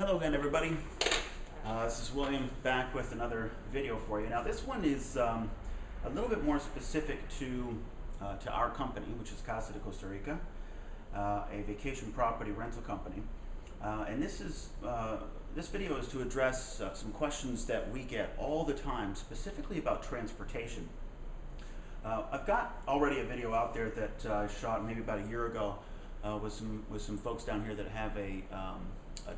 Hello again, everybody. This is William back with another video for you. Now, this one is a little bit more specific to our company, which is Casa de Costa Rica, a vacation property rental company. And this video is to address some questions that we get all the time, specifically about transportation. I've got already a video out there that I shot maybe about a year ago with some folks down here that have a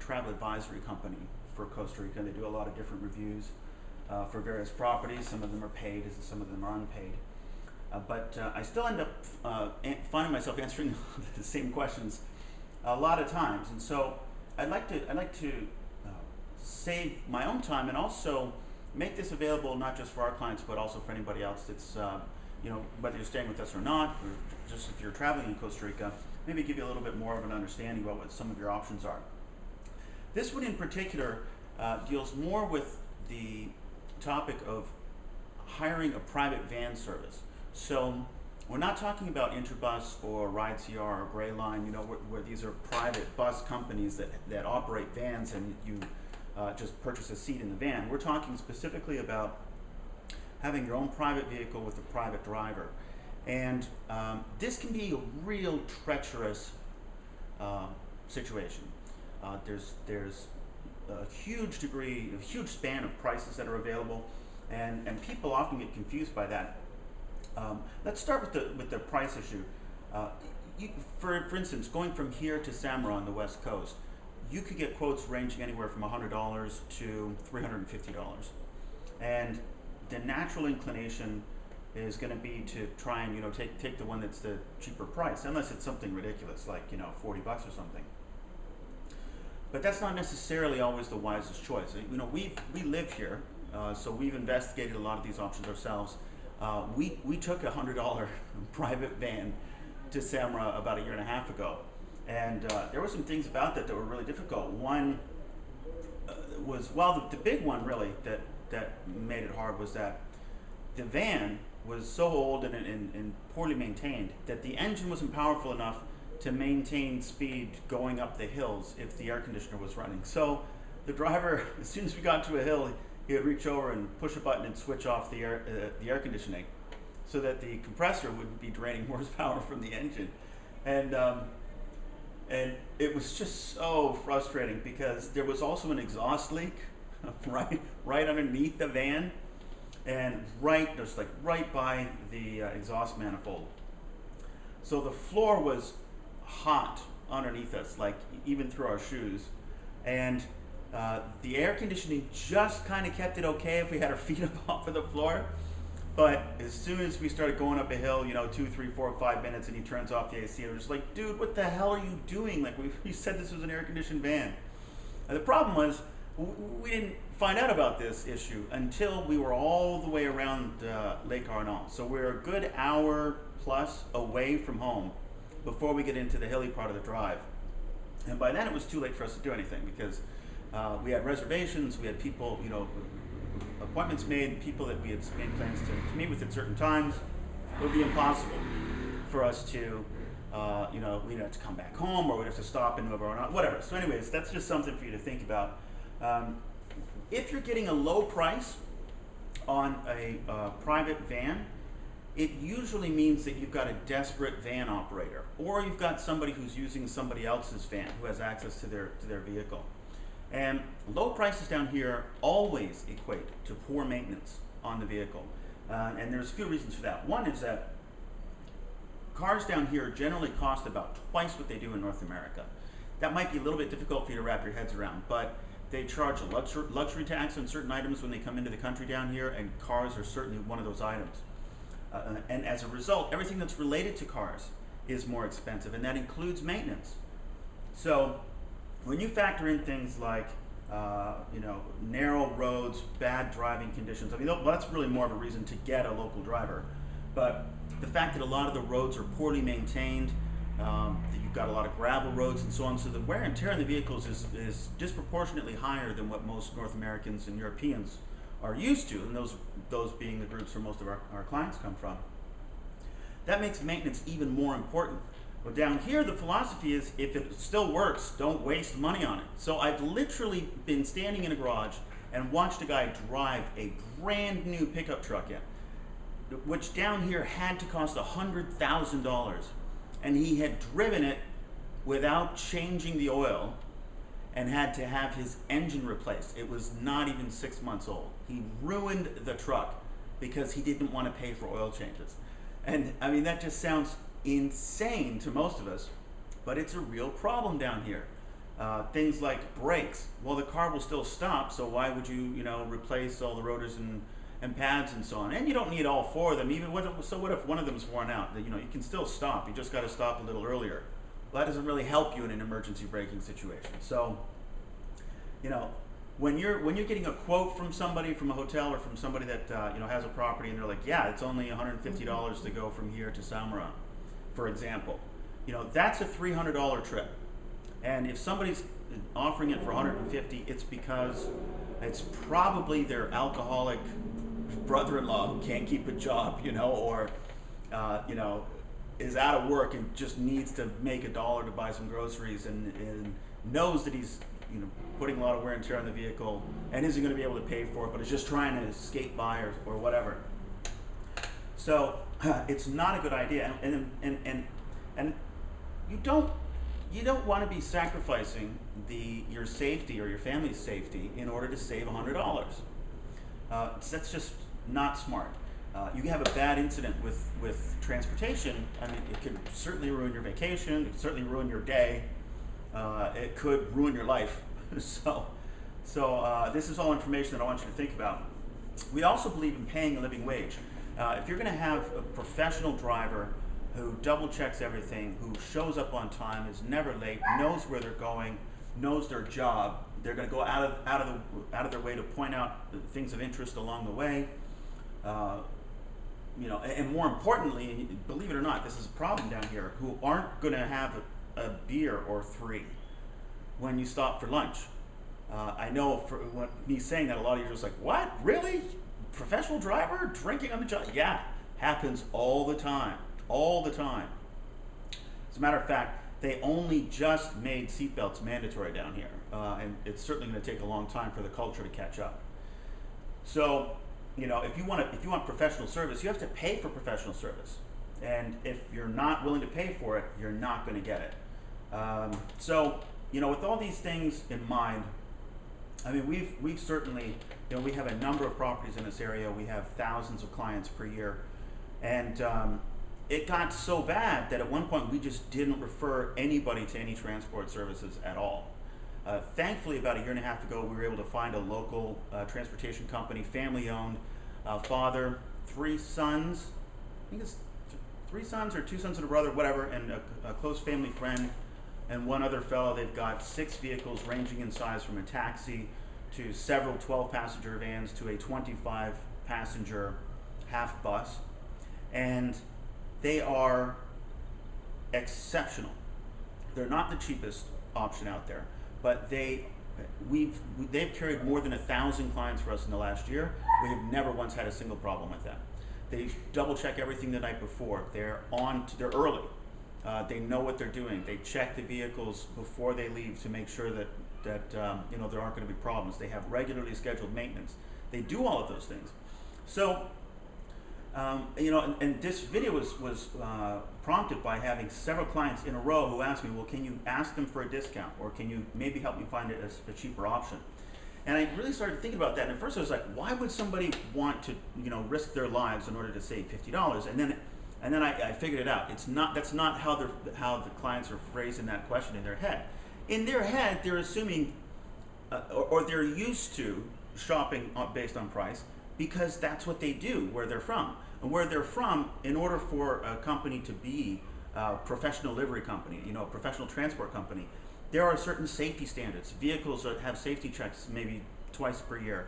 travel advisory company for Costa Rica. They do a lot of different reviews for various properties. Some of them are paid, some of them are unpaid. But I still end up finding myself answering the same questions a lot of times, and so I'd like to save my own time and also make this available not just for our clients but also for anybody else that's whether you're staying with us or not, or just if you're traveling in Costa Rica, maybe give you a little bit more of an understanding about what some of your options are. This one in particular deals more with the topic of hiring a private van service. So we're not talking about Interbus or RideCR or Greyline, where these are private bus companies that operate vans and you just purchase a seat in the van. We're talking specifically about having your own private vehicle with a private driver. And this can be a real treacherous situation. There's a huge span of prices that are available, and people often get confused by that. Let's start with the price issue. For instance, going from here to Samara on the West Coast, you could get quotes ranging anywhere from $100 to $350. And the natural inclination is going to be to try and take the one that's the cheaper price, unless it's something ridiculous like $40 or something. But that's not necessarily always the wisest choice. We live here, so we've investigated a lot of these options ourselves. We took a $100 private van to Samara about a year and a half ago, and there were some things about that were really difficult. One was, the big one really that made it hard was that the van was so old and poorly maintained that the engine wasn't powerful enough to maintain speed going up the hills if the air conditioner was running. So the driver, as soon as we got to a hill, he would reach over and push a button and switch off the air conditioning so that the compressor wouldn't be draining horsepower from the engine. And it was just so frustrating because there was also an exhaust leak right underneath the van, and right by the exhaust manifold. So the floor was hot underneath us, like even through our shoes, and the air conditioning just kind of kept it okay if we had our feet up off of the floor. But as soon as we started going up a hill, 2, 3, 4, 5 minutes, and he turns off the AC, we're just like, dude, what the hell are you doing? Like, we said this was an air-conditioned van. And the problem was, we didn't find out about this issue until we were all the way around Lake Arnault. So we're a good hour plus away from home before we get into the hilly part of the drive. And by then it was too late for us to do anything because we had reservations, we had people, appointments made, people that we had made plans to meet with at certain times. It would be impossible for us to, we'd have to come back home, or we'd have to stop in Nueva Arnault, whatever. So anyways, that's just something for you to think about. If you're getting a low price on a private van, it usually means that you've got a desperate van operator, or you've got somebody who's using somebody else's van who has access to their vehicle. And low prices down here always equate to poor maintenance on the vehicle. And there's a few reasons for that. One is that cars down here generally cost about twice what they do in North America. That might be a little bit difficult for you to wrap your heads around, but they charge a luxury tax on certain items when they come into the country down here, and cars are certainly one of those items. And as a result, everything that's related to cars is more expensive, and that includes maintenance. So when you factor in things like narrow roads, bad driving conditions, that's really more of a reason to get a local driver. But the fact that a lot of the roads are poorly maintained, that you've got a lot of gravel roads and so on, so the wear and tear on the vehicles is disproportionately higher than what most North Americans and Europeans are used to, and those being the groups where most of our clients come from. That makes maintenance even more important Well, down here, the philosophy is if it still works, don't waste money on it. So I've literally been standing in a garage and watched a guy drive a brand new pickup truck in, which down here had to cost $100,000. And he had driven it without changing the oil and had to have his engine replaced. It was not even 6 months old. He ruined the truck because he didn't want to pay for oil changes. And I mean, that just sounds insane to most of us, but it's a real problem down here. Things like brakes. Well, the car will still stop, so why would you, replace all the rotors and pads and so on? And you don't need all four of them. What if one of them is worn out? You can still stop. You just got to stop a little earlier. Well, that doesn't really help you in an emergency braking situation. So, when you're getting a quote from somebody, from a hotel or from somebody that has a property, and they're like, yeah, it's only $150 to go from here to Samarang, for example, that's a $300 trip. And if somebody's offering it for $150, it's because it's probably their alcoholic brother-in-law who can't keep a job, or is out of work and just needs to make $1 to buy some groceries, and knows that he's putting a lot of wear and tear on the vehicle and isn't going to be able to pay for it, but is just trying to skate by or whatever. So it's not a good idea, and you don't want to be sacrificing your safety or your family's safety in order to save $100. That's just not smart. You can have a bad incident with transportation. I mean, it could certainly ruin your vacation. It could certainly ruin your day. It could ruin your life. So this is all information that I want you to think about. We also believe in paying a living wage. If you're going to have a professional driver who double checks everything, who shows up on time, is never late, knows where they're going, knows their job, they're going to go out of their way to point out things of interest along the way. And more importantly, believe it or not, this is a problem down here, who aren't going to have a beer or three when you stop for lunch. I know me saying that, a lot of you are just like, what? Really? Professional driver drinking on the job? Yeah, happens all the time. All the time. As a matter of fact, they only just made seatbelts mandatory down here, and it's certainly going to take a long time for the culture to catch up. So, if you want professional service, you have to pay for professional service, and if you're not willing to pay for it, you're not going to get it. With all these things in mind, I mean, we've certainly, we have a number of properties in this area. We have thousands of clients per year, and it got so bad that at one point we just didn't refer anybody to any transport services at all. Thankfully, about a year and a half ago, we were able to find a local transportation company, family-owned, father, 3 sons, I think it's 3 sons or 2 sons and a brother, whatever, and a close family friend, and one other fellow. They've got 6 vehicles ranging in size from a taxi to several 12-passenger vans to a 25-passenger half bus, and they are exceptional. They're not the cheapest option out there, but they've carried more than 1,000 clients for us in the last year. We have never once had a single problem with them. They double check everything the night before. They're early. They know what they're doing. They check the vehicles before they leave to make sure that there aren't going to be problems. They have regularly scheduled maintenance. They do all of those things. So, and this video was prompted by having several clients in a row who asked me, well, can you ask them for a discount, or can you maybe help me find a cheaper option? And I really started thinking about that. And at first I was like, why would somebody want to, risk their lives in order to save $50? And then I figured it out. That's not how the clients are phrasing that question in their head. In their head, they're assuming, or they're used to shopping based on price, because that's what they do where they're from. And where they're from, in order for a company to be a professional livery company, a professional transport company, there are certain safety standards. Vehicles that have safety checks maybe twice per year.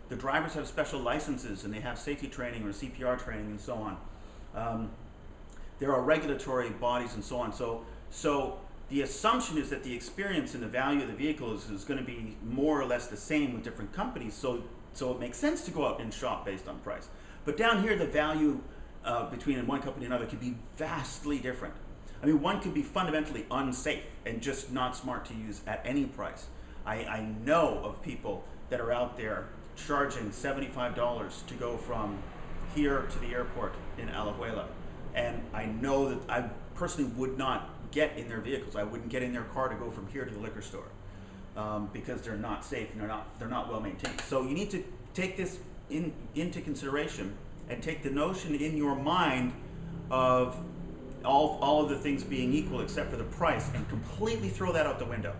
The drivers have special licenses, and they have safety training or CPR training and so on. There are regulatory bodies and so on. So the assumption is that the experience and the value of the vehicle is going to be more or less the same with different companies. So it makes sense to go out and shop based on price. But down here, the value between one company and another can be vastly different. I mean, one could be fundamentally unsafe and just not smart to use at any price. I know of people that are out there charging $75 to go from here to the airport in Alajuela. And I know that I personally would not get in their vehicles. I wouldn't get in their car to go from here to the liquor store because they're not safe and they're not well maintained. So you need to take this into consideration and take the notion in your mind of all of the things being equal except for the price and completely throw that out the window.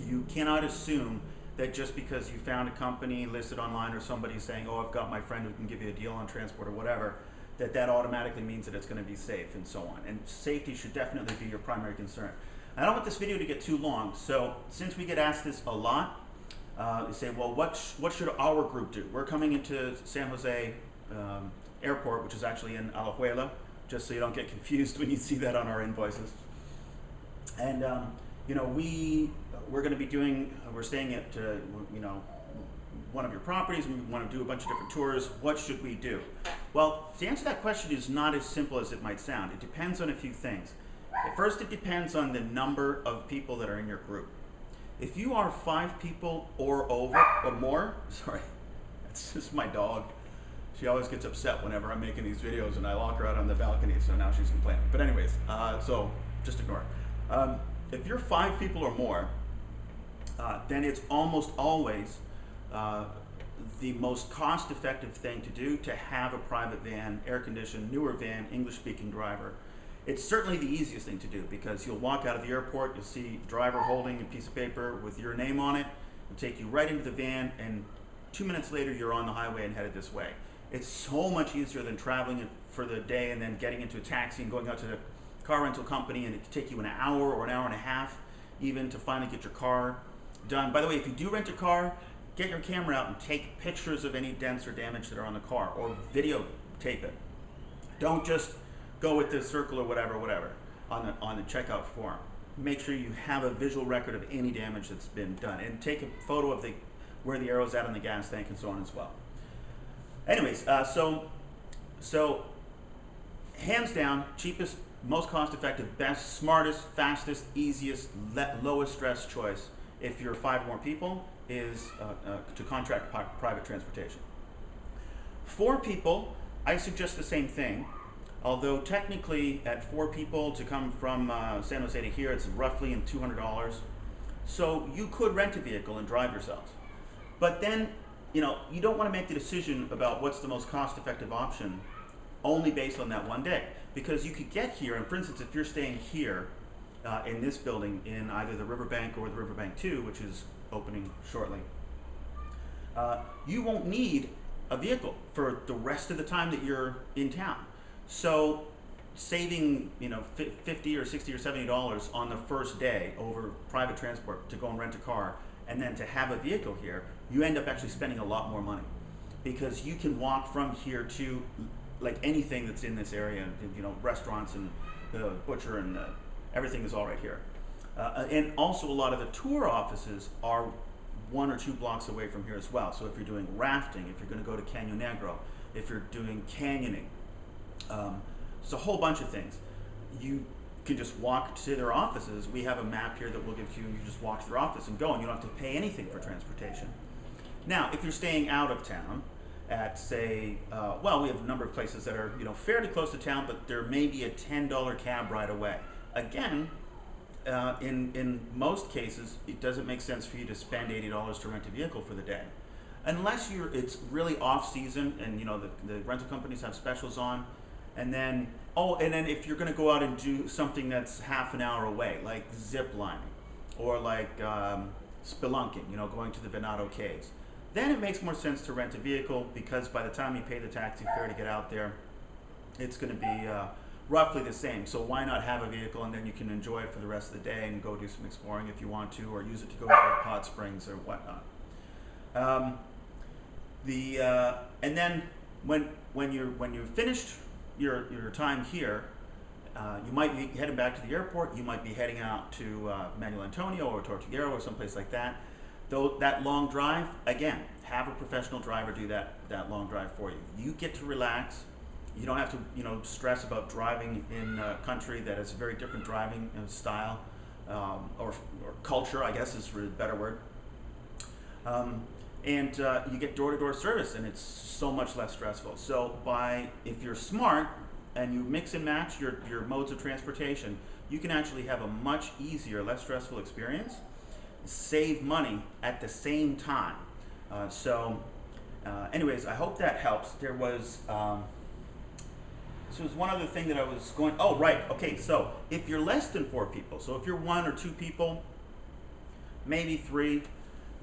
You cannot assume that just because you found a company listed online or somebody saying, oh, I've got my friend who can give you a deal on transport or whatever, that automatically means that it's going to be safe and so on. And safety should definitely be your primary concern. I don't want this video to get too long, so since we get asked this a lot, they say, well, what should our group do? We're coming into San Jose Airport, which is actually in Alajuela, just so you don't get confused when you see that on our invoices. And you know, we're going to be we're staying at you know, one of your properties, and we want to do a bunch of different tours. What should we do? Well, to answer that question is not as simple as it might sound. It depends on a few things. First, it depends on the number of people that are in your group. If you are 5 people or more, sorry, that's just my dog. She always gets upset whenever I'm making these videos and I lock her out on the balcony, so now she's complaining. But anyways, so just ignore it. If you're 5 people or more, then it's almost always the most cost-effective thing to do to have a private van, air-conditioned, newer van, English-speaking driver. It's certainly the easiest thing to do because you'll walk out of the airport, you'll see a driver holding a piece of paper with your name on it. It'll take you right into the van, and 2 minutes later you're on the highway and headed this way. It's so much easier than traveling for the day and then getting into a taxi and going out to the car rental company, and it could take you an hour or an hour and a half even to finally get your car done. By the way, if you do rent a car, get your camera out and take pictures of any dents or damage that are on the car, or videotape it. Don't just go with the circle or whatever on the checkout form. Make sure you have a visual record of any damage that's been done, and take a photo of where the arrow's at on the gas tank and so on as well. Anyways, so hands down, cheapest, most cost-effective, best, smartest, fastest, easiest, lowest stress choice if you're 5 or more people is to contract private transportation. 4 people, I suggest the same thing, although technically at 4 people to come from San Jose to here, it's roughly in $200. So you could rent a vehicle and drive yourselves. But then, you know, you don't want to make the decision about what's the most cost-effective option only based on that one day. Because you could get here, and for instance, if you're staying here in this building in either the Riverbank or the Riverbank 2, which is opening shortly, you won't need a vehicle for the rest of the time that you're in town. So saving, you know, $50 or $60 or $70 on the first day over private transport to go and rent a car and then to have a vehicle here, you end up actually spending a lot more money because you can walk from here to like anything that's in this area, you know, restaurants and the butcher and everything is all right here. And also a lot of the tour offices are 1 or 2 blocks away from here as well. So if you're doing rafting, if you're going to go to Caño Negro, if you're doing canyoning, it's a whole bunch of things. You can just walk to their offices. We have a map here that we'll give to you. You just walk to their office and go, and you don't have to pay anything for transportation. Now, if you're staying out of town at, say, well, we have a number of places that are, you know, fairly close to town, but there may be a $10 cab ride away. Again, in most cases, it doesn't make sense for you to spend $80 to rent a vehicle for the day. Unless it's really off season and, you know, the rental companies have specials on. And then, and then if you're going to go out and do something that's half an hour away, like zip lining or like spelunking, you know, going to the Venado Caves, then it makes more sense to rent a vehicle because by the time you pay the taxi fare to get out there, it's going to be roughly the same. So why not have a vehicle and then you can enjoy it for the rest of the day and go do some exploring if you want to, or use it to go to hot springs or whatnot. And then when you're finished your time here, you might be heading back to the airport. You might be heading out to Manuel Antonio or Tortuguero or someplace like that. Though that long drive, again, have a professional driver do that long drive for you. You get to relax You don't have to, stress about driving in a country that has a very different driving style, or culture, I guess is a better word. And you get door-to-door service, and it's so much less stressful. So if you're smart and you mix and match your modes of transportation, you can actually have a much easier, less stressful experience, save money at the same time. Anyways, I hope that helps. There was one other thing that I was going. Oh, right. Okay. So if you're less than 4 people, so if you're 1 or 2 people, maybe 3,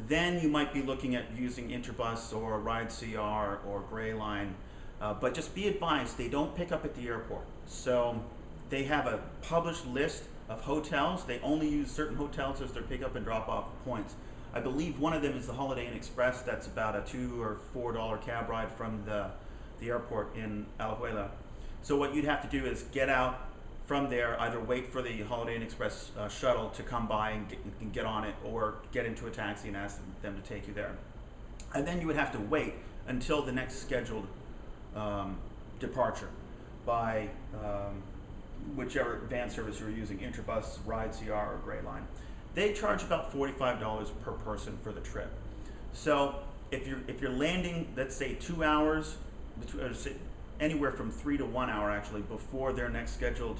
then you might be looking at using Interbus or RideCR or Greyline. But just be advised, they don't pick up at the airport. So they have a published list of hotels. They only use certain hotels as their pickup and drop off points. I believe one of them is the Holiday Inn Express. That's about a $2 or $4 cab ride from the airport in Alajuela. So what you'd have to do is get out from there, either wait for the Holiday Inn Express shuttle to come by and get on it, or get into a taxi and ask them to take you there. And then you would have to wait until the next scheduled departure by whichever van service you're using, Interbus, RideCR, or Greyline. They charge about $45 per person for the trip. So if you're landing, let's say 2 hours, anywhere from 3 to 1 hour actually before their next scheduled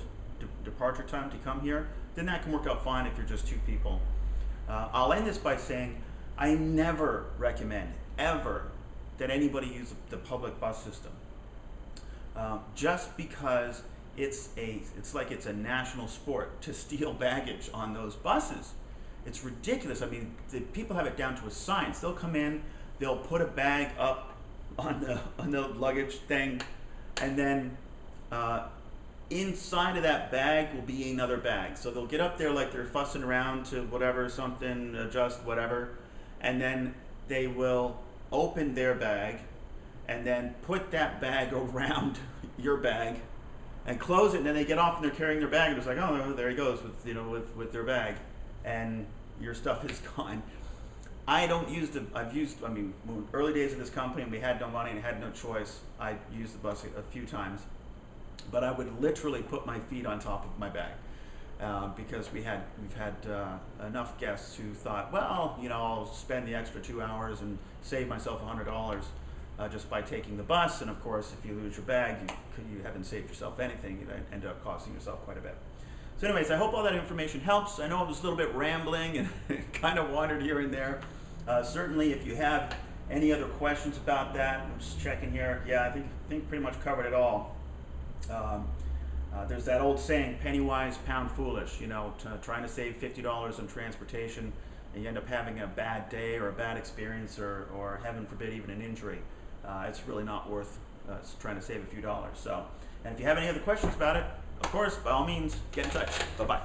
departure time to come here, then that can work out fine if you're just 2 people. I'll end this by saying I never recommend ever that anybody use the public bus system, just because it's like it's a national sport to steal baggage on those buses. It's ridiculous. I mean, the people have it down to a science. They'll come in, they'll put a bag up on the luggage thing, and then inside of that bag will be another bag. So they'll get up there like they're fussing around to whatever, something, adjust, whatever, and then they will open their bag and then put that bag around your bag and close it, and then they get off and they're carrying their bag, and it's like, oh, there he goes with their bag, and your stuff is gone. Early days of this company, and we had no money and had no choice, I used the bus a few times, but I would literally put my feet on top of my bag, because we've had enough guests who thought, well, I'll spend the extra 2 hours and save myself $100 just by taking the bus, and of course, if you lose your bag, you haven't saved yourself anything. You end up costing yourself quite a bit. So anyways, I hope all that information helps. I know it was a little bit rambling and kind of wandered here and there. Certainly, if you have any other questions about that, I'm just checking here. Yeah, I think pretty much covered it all. There's that old saying, penny wise, pound foolish. Trying to save $50 on transportation, and you end up having a bad day or a bad experience, or heaven forbid, even an injury. It's really not worth trying to save a few dollars. So, and if you have any other questions about it, of course, by all means, get in touch. Bye-bye.